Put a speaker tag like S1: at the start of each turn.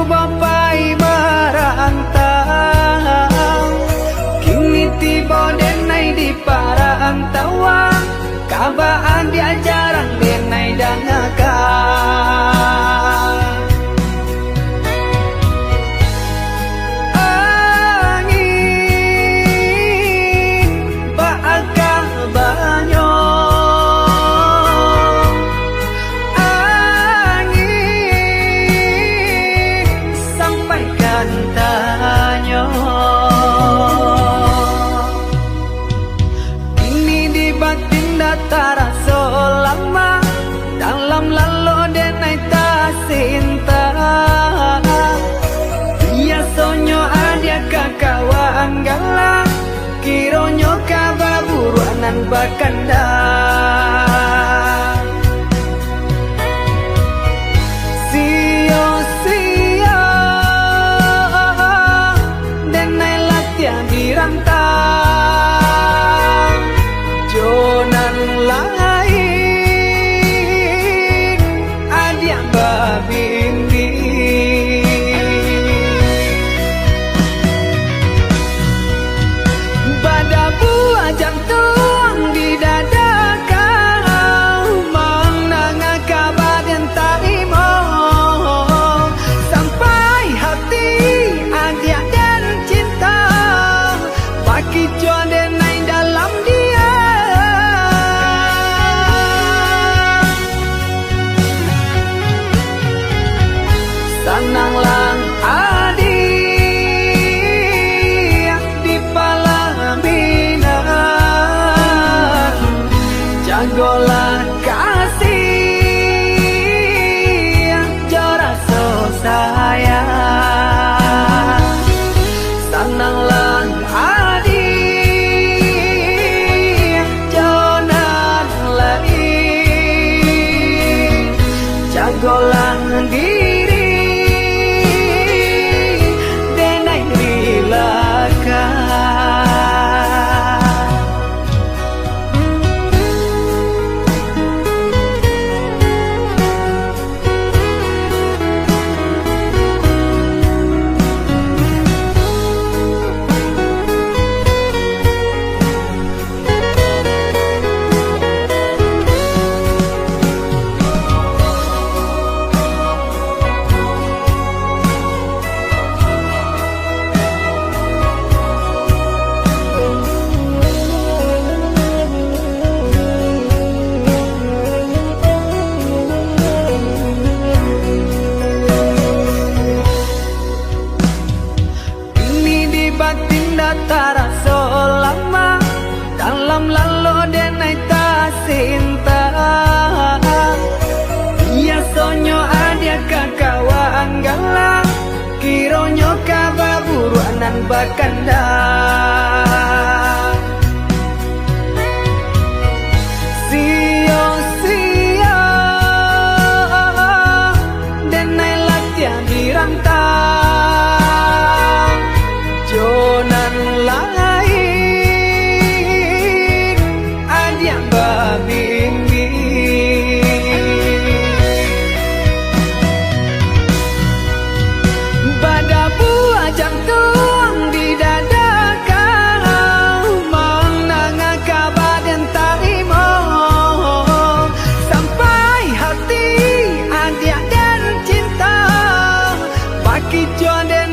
S1: bapai merantau, kini tiba denai di parantauan, kabaan dia jarang denai dangakan. Angin bakal banyo, angin sampaikan tanyo. Ini di batin datara selama dalam lalu denai tak cinta. Biasonyo ada kakawan galang, kironyo kababuruanan bakandang. Sio-sio denai latihan dirantang, jonan lain adia babindi. Pada buah jantung di dada kau, menangah kabar yang tak imo, sampai hati adia dan cinta bagi denai dalam dia. Sananglang adi di palaminan, jagolah kasih jora so sayang. Sananglang adi jonan lain, jagolah diri denai rilakan. Batin datara selama dalam lalu denai tak cinta. Biasonyo ada kakawan galang, kironyo kababuruanan bakandang. Sio-sio denai latihan dirantang, jonan lain adia babindi. Pada buah jantung di dada kau, menangah kabar yang tak imo, sampai hati adia dan cinta bagi jodoh